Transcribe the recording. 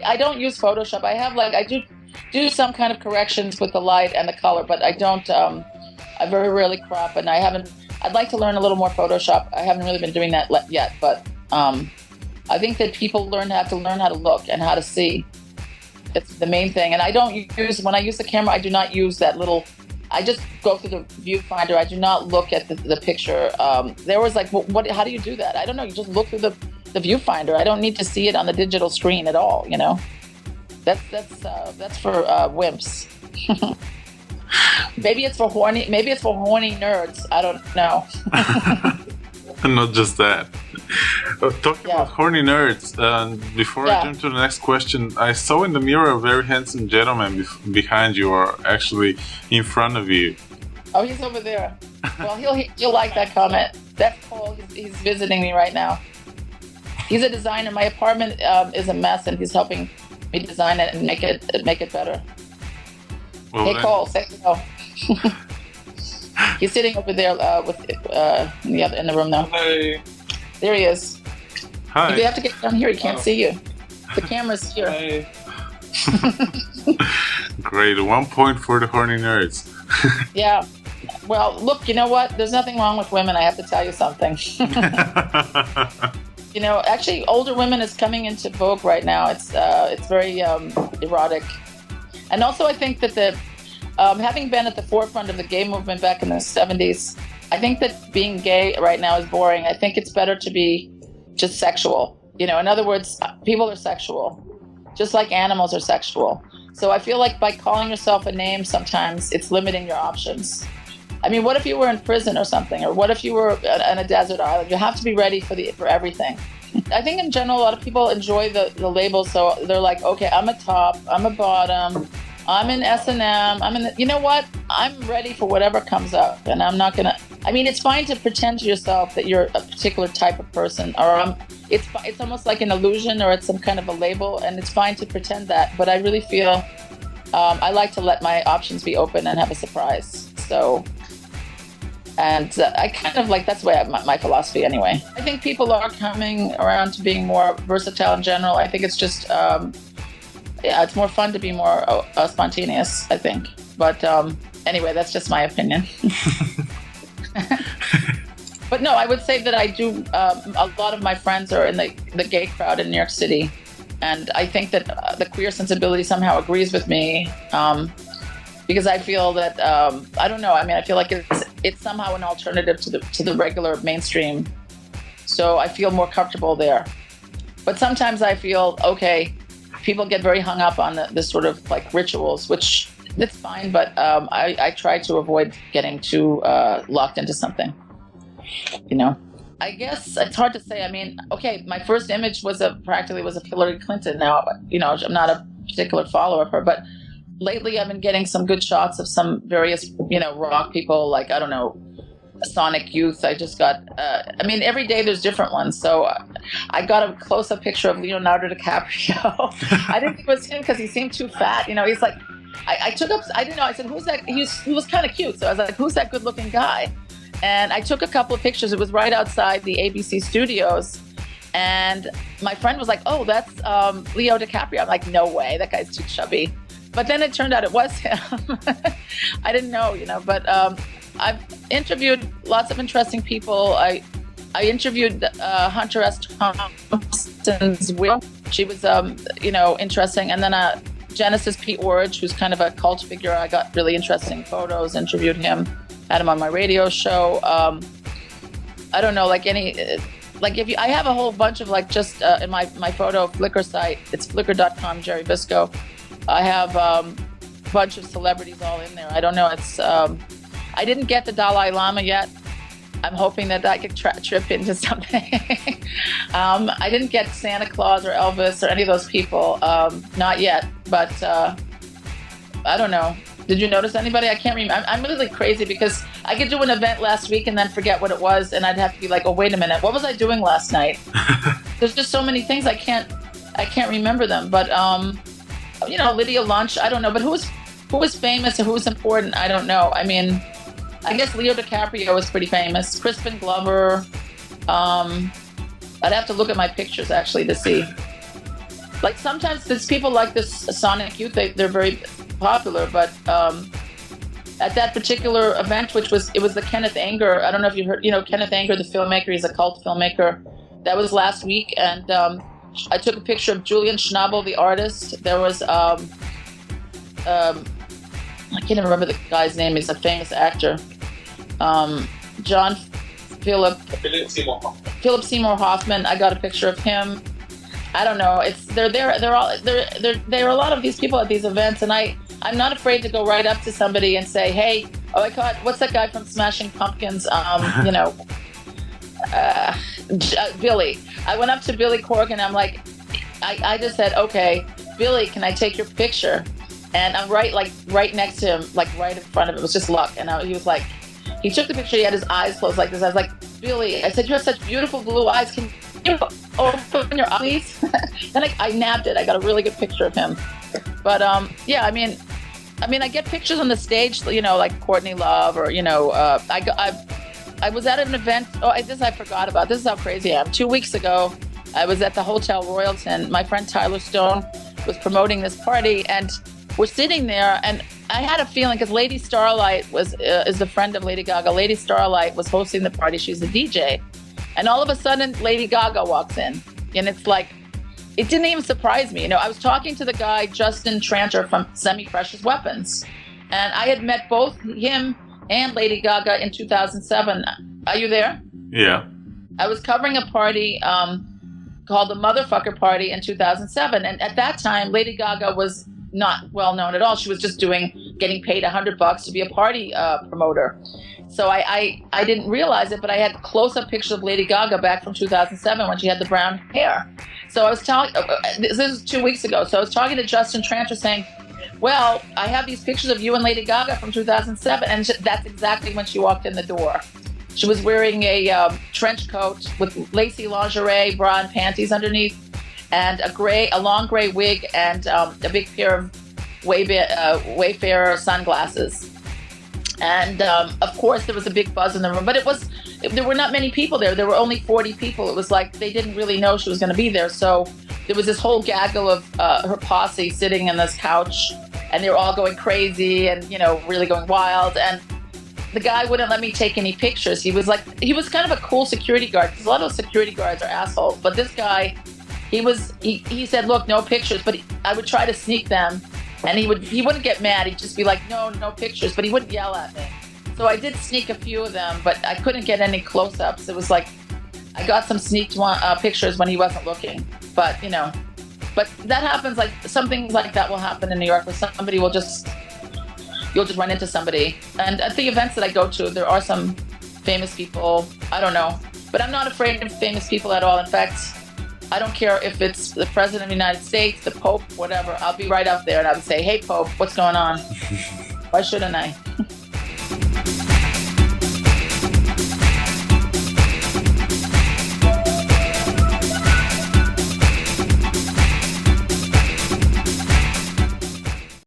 I don't use Photoshop. I do some kind of corrections with the light and the color, but I don't. I very rarely crop, and I haven't. I'd like to learn a little more Photoshop. I haven't really been doing that yet, but I think that people have to learn how to look and how to see. That's the main thing. And I don't when I use the camera, I do not use that little. I just go through the viewfinder. I do not look at the picture. There was like, what? How do you do that? I don't know. You just look through the viewfinder. I don't need to see it on the digital screen at all. You know, that's for wimps. Maybe it's for horny nerds. I don't know. Not just that. Talking about horny nerds, before I jump to the next question, I saw in the mirror a very handsome gentleman behind you, or actually in front of you. Oh, he's over there. Well, he'll like that comment. That's Paul. He's visiting me right now. He's a designer. My apartment is a mess, and he's helping me design it and make it better. Well, hey, Cole, say hello. He's sitting over there in the room now. Hey. There he is. Hi. If you have to get down here, he can't see you. The camera's here. Hey. Great. 1 point for the horny nerds. Yeah. Well, look, you know what? There's nothing wrong with women. I have to tell you something. You know, actually, older women is coming into vogue right now. It's very erotic. And also, I think that having been at the forefront of the gay movement back in the 70s, I think that being gay right now is boring. I think it's better to be just sexual. You know, in other words, people are sexual, just like animals are sexual. So I feel like by calling yourself a name, sometimes it's limiting your options. I mean, what if you were in prison or something? Or what if you were on a desert island? You have to be ready for everything. I think in general, a lot of people enjoy the labels. So they're like, okay, I'm a top, I'm a bottom, I'm in S&M, you know what? I'm ready for whatever comes up, and I'm not gonna. I mean, it's fine to pretend to yourself that you're a particular type of person, or it's almost like an illusion, or it's some kind of a label, and it's fine to pretend that. But I really feel I like to let my options be open and have a surprise. So, and I kind of like, that's the way my philosophy anyway. I think people are coming around to being more versatile in general. I think it's just. Yeah, it's more fun to be more spontaneous, I think. But anyway, that's just my opinion. But no, I would say that I do. A lot of my friends are in the gay crowd in New York City. And I think that the queer sensibility somehow agrees with me. Because I feel that, I don't know, I mean, I feel like it's somehow an alternative to the regular mainstream. So I feel more comfortable there. But sometimes I feel, okay, people get very hung up on this sort of like rituals, which that's fine, but I try to avoid getting too locked into something, you know. I guess it's hard to say. I mean, okay, my first image was practically of Hillary Clinton. Now, you know, I'm not a particular follower of her, but lately I've been getting some good shots of some various, you know, rock people, like, I don't know, Sonic Youth. I just got, I mean, every day there's different ones. So I got a close-up picture of Leonardo DiCaprio. I didn't think it was him because he seemed too fat. You know, he's like, I didn't know. I said, who's that? He was kind of cute. So I was like, who's that good-looking guy? And I took a couple of pictures. It was right outside the ABC studios. And my friend was like, oh, that's Leo DiCaprio. I'm like, no way. That guy's too chubby. But then it turned out it was him. I didn't know, you know, but I've interviewed lots of interesting people. I interviewed Hunter S. Thompson's Will. She was, you know, interesting. And then Genesis P. Orridge, who's kind of a cult figure. I got really interesting photos, interviewed him, had him on my radio show. I don't know, like I have a whole bunch of like just in my photo Flickr site. It's flickr.com, Gerry Visco. I have a bunch of celebrities all in there. I don't know. It's I didn't get the Dalai Lama yet. I'm hoping that could trip into something. I didn't get Santa Claus or Elvis or any of those people. Not yet. But I don't know. Did you notice anybody? I can't remember. I'm really crazy because I could do an event last week and then forget what it was, and I'd have to be like, oh, wait a minute. What was I doing last night? There's just so many things I can't remember them. But you know, Lydia Lunch, I don't know. But who was famous and who was important? I don't know. I mean, I guess Leo DiCaprio was pretty famous. Crispin Glover. I'd have to look at my pictures actually to see. like sometimes there's people like this Sonic Youth, they're very popular, but at that particular event, it was the Kenneth Anger. I don't know if you heard, Kenneth Anger, the filmmaker. He's a cult filmmaker. That was last week, and I took a picture of Julian Schnabel, the artist. There was I can't even remember the guy's name. He's a famous actor. Philip Seymour Hoffman. I got a picture of him. I don't know. There are a lot of these people at these events, and I'm not afraid to go right up to somebody and say, hey, I caught, what's that guy from Smashing Pumpkins? Billy. I went up to Billy Corgan and I'm like, I just said, okay, Billy, can I take your picture? And I'm right next to him, like right in front of him. It was just luck. And he was like, he took the picture. He had his eyes closed like this. I was like, Billy, I said, you have such beautiful blue eyes. Can you open your eyes? Then I nabbed it. I got a really good picture of him. But yeah, I mean, I get pictures on the stage, like Courtney Love, or I was at an event. I forgot about. This is how crazy I am. 2 weeks ago, I was at the Hotel Royalton. My friend Tyler Stone was promoting this party, and we're sitting there, and I had a feeling because Lady Starlight is the friend of Lady Gaga. Lady Starlight was hosting the party. She's a DJ, and all of a sudden, Lady Gaga walks in, and it's like, it didn't even surprise me. I was talking to the guy, Justin Tranter from Semi-Precious Weapons, and I had met both him and Lady Gaga in 2007. Are you there? Yeah. I was covering a party called the Motherfucker Party in 2007, and at that time, Lady Gaga was not well known at all. She was just getting paid $100 to be a party promoter. So I didn't realize it, but I had close-up pictures of Lady Gaga back from 2007 when she had the brown hair. So I was talking, this is 2 weeks ago, so I was talking to Justin Tranter saying, well, I have these pictures of you and Lady Gaga from 2007, and that's exactly when she walked in the door. She was wearing a trench coat with lacy lingerie, bra and panties underneath, and a long gray wig, and a big pair of Wayfarer sunglasses. And of course, there was a big buzz in the room, but there were not many people there. There were only 40 people. It was like they didn't really know she was going to be there. So there was this whole gaggle of her posse sitting in this couch, and they were all going crazy and, really going wild. And the guy wouldn't let me take any pictures. He was kind of a cool security guard, because a lot of security guards are assholes. But this guy, he said, look, no pictures, but I would try to sneak them. And he wouldn't get mad. He'd just be like, no pictures. But he wouldn't yell at me. So I did sneak a few of them, but I couldn't get any close-ups. It was like I got some sneaked pictures when he wasn't looking. But but that happens. Like some things like that will happen in New York, where somebody you'll just run into somebody. And at the events that I go to, there are some famous people. I don't know, but I'm not afraid of famous people at all. In fact, I don't care if it's the President of the United States, the Pope, whatever. I'll be right up there and I would say, hey, Pope, what's going on? Why shouldn't I?